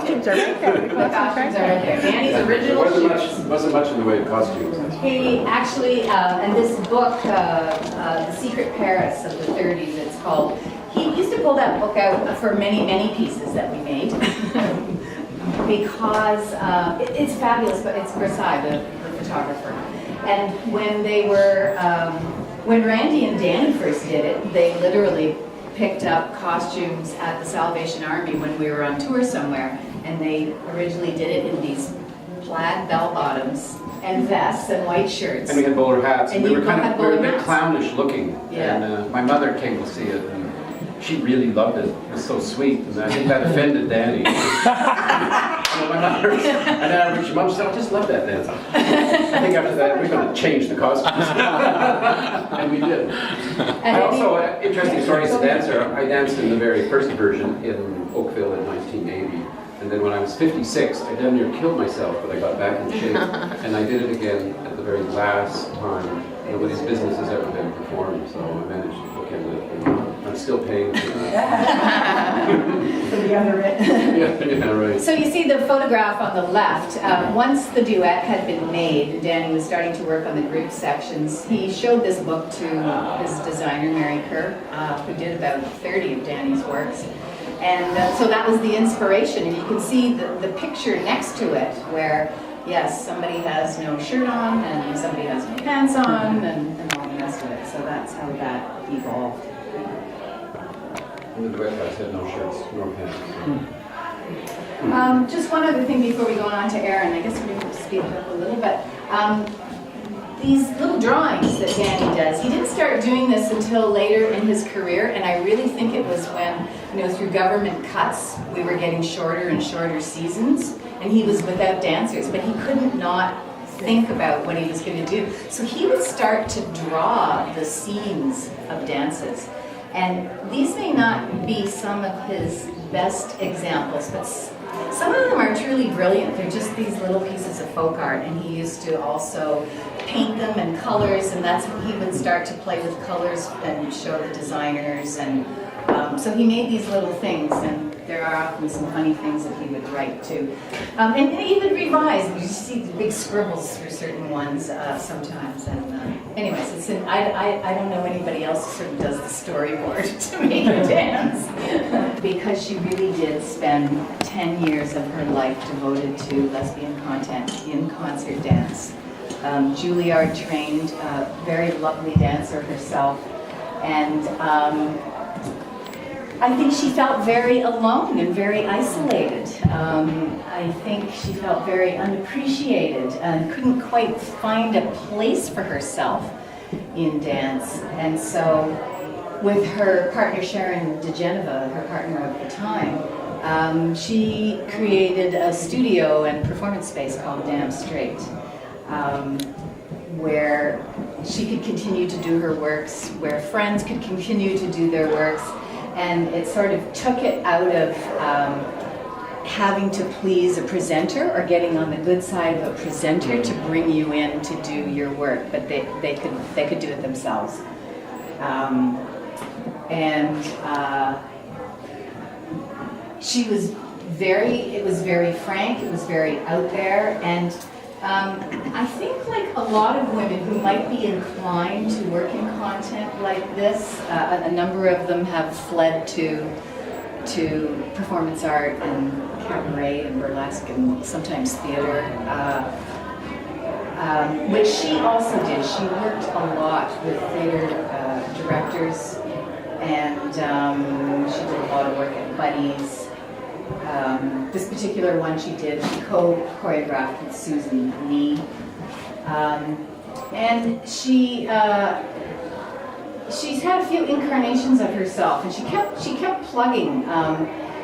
costumes are right there. The costumes are right there. Danny's original shoes. Wasn't much in the way of costumes. He actually, and this book, The Secret Paris of the 30s, it's called, he used to pull that book out for many, many pieces that we made. Because it's fabulous, but it's Versailles, the photographer. And when they were, when Randy and Danny first did it, they literally picked up costumes at the Salvation Army when we were on tour somewhere, and they originally did it in these plaid bell-bottoms and vests and white shirts. And we had bowler hats. And we you were kind had of we were a bowler bit hats? clownish looking. Yeah. And my mother came to see it, and she really loved it. It was so sweet, and I think that offended Danny. And my mother, and then her mom said, "I just love that dance." I think after that we're going to change the costumes, and we did. I also, interesting story as a dancer. I danced in the very first version in Oakville in 1980. And then when I was 56, I damn near killed myself, but I got back in shape. And I did it again at the very last time. Nobody's business has ever been performed, so I managed to book in it. I'm still paying for that. For the other end. Yeah, right. So you see the photograph on the left, once the duet had been made, Danny was starting to work on the group sections, he showed this book to his designer, Mary Kerr, who did about 30 of Danny's works. And so that was the inspiration, and you can see the picture next to it where, yes, somebody has no shirt on, and somebody has no pants on, and all the rest of it. So that's how that evolved. And the duet guys had no shirts, no pants. Just one other thing before we go on to Aaron. I guess we're going to speed it up a little bit. These little drawings that Danny does, he didn't start doing this until later in his career, and I really think it was when, through government cuts, we were getting shorter and shorter seasons, and he was without dancers, but he couldn't not think about what he was going to do. So he would start to draw the scenes of dances. And these may not be some of his best examples, but some of them are truly brilliant. They're just these little pieces of folk art, and he used to also paint them in colors, and that's when he would start to play with colors and show the designers. And so he made these little things, and there are often some funny things that he would write too. And he would revise, and you see the big scribbles for certain ones sometimes. And anyways, I don't know anybody else who sort of does the storyboard to make a dance. Because she really did spend 10 years of her life devoted to lesbian content in concert dance. Juilliard trained, very lovely dancer herself, and I think she felt very alone and very isolated. I think she felt very unappreciated and couldn't quite find a place for herself in dance. And so with her partner Sharon DeGeneva, her partner of the time, she created a studio and performance space called Damn Straight, where she could continue to do her works, where friends could continue to do their works, and it sort of took it out of having to please a presenter or getting on the good side of a presenter to bring you in to do your work, but they could do it themselves. She was it was very frank, it was very out there, and I think like a lot of women who might be inclined to work in content like this, a number of them have fled to performance art and cabaret and burlesque and sometimes theater, which she also did. She worked a lot with theater directors, and she did a lot of work at Buddy's. This particular one she did co-choreographed with Susan Lee, and she's had a few incarnations of herself, and she kept plugging.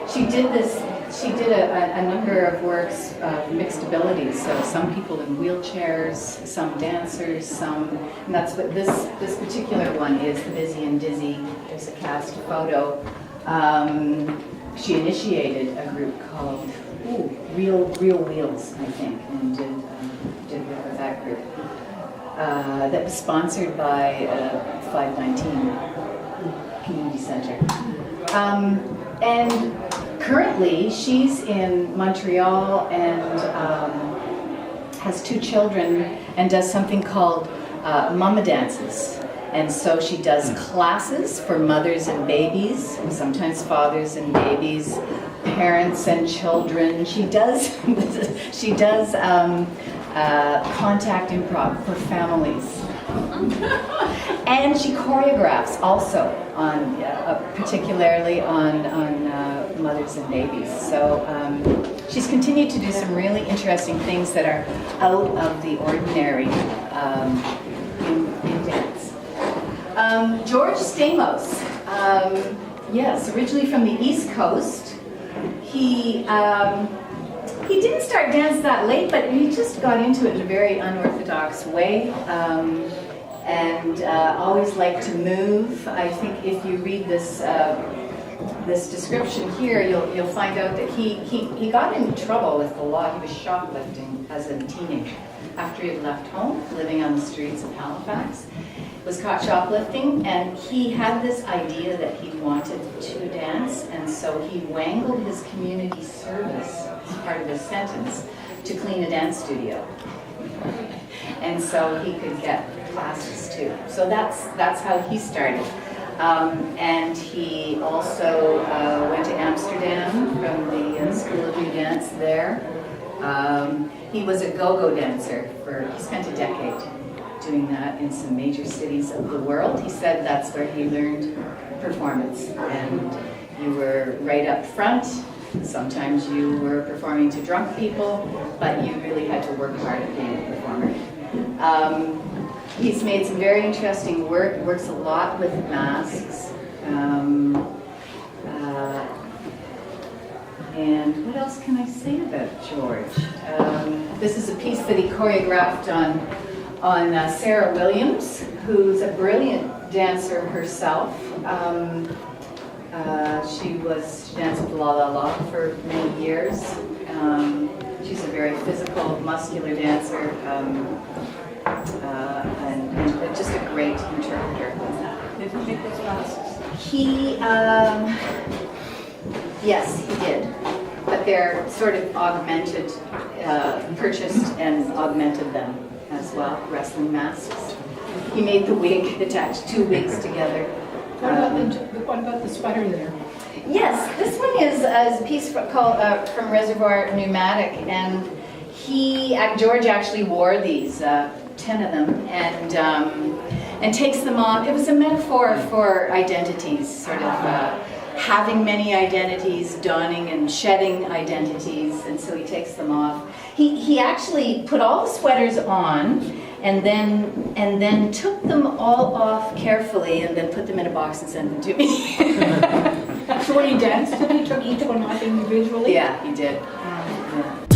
She did a number of works of mixed abilities, so some people in wheelchairs, some dancers, and that's what this particular one is, the Busy and Dizzy. There's a cast photo. She initiated a group called Real Wheels, I think, and did work with that group. That was sponsored by 519 Community Center. And currently, she's in Montreal and has 2 children and does something called mama dances. And so she does classes for mothers and babies, sometimes fathers and babies, parents and children. She does contact improv for families. And she choreographs also on, particularly on mothers and babies. So she's continued to do some really interesting things that are out of the ordinary in dance. George Stamos, yes, originally from the East Coast. He didn't start dance that late, but he just got into it in a very unorthodox way. And always liked to move. I think if you read this this description here, you'll find out that he got in trouble with the law. He was shoplifting as a teenager after he had left home, living on the streets of Halifax. Was caught shoplifting, and he had this idea that he wanted to dance, and so he wangled his community service as part of his sentence to clean a dance studio. And so he could get classes too. So that's how he started. And he also went to Amsterdam from the School of New Dance there. He was a go-go dancer he spent a decade doing that in some major cities of the world. He said that's where he learned performance. And you were right up front. Sometimes you were performing to drunk people, but you really had to work hard at being a performer. He's made some very interesting work, works a lot with masks. And what else can I say about George? This is a piece that he choreographed on Sarah Williams, who's a brilliant dancer herself. She danced with La La La for many years. She's a very physical, muscular dancer, and just a great interpreter. Did he make those masks? Yes, he did. But they're sort of augmented, purchased and augmented them as well, wrestling masks. He made the wig, attached 2 wigs together. What about the sweater there? Yes, this one is a piece called from Reservoir Pneumatic, and George actually wore these, 10 of them, and takes them off. It was a metaphor for identities, sort of having many identities, donning and shedding identities, and so he takes them off. He actually put all the sweaters on, and then took them all off carefully, and then put them in a box and sent them to me. So when he danced, he took each one off individually? Yeah, he did. Yeah.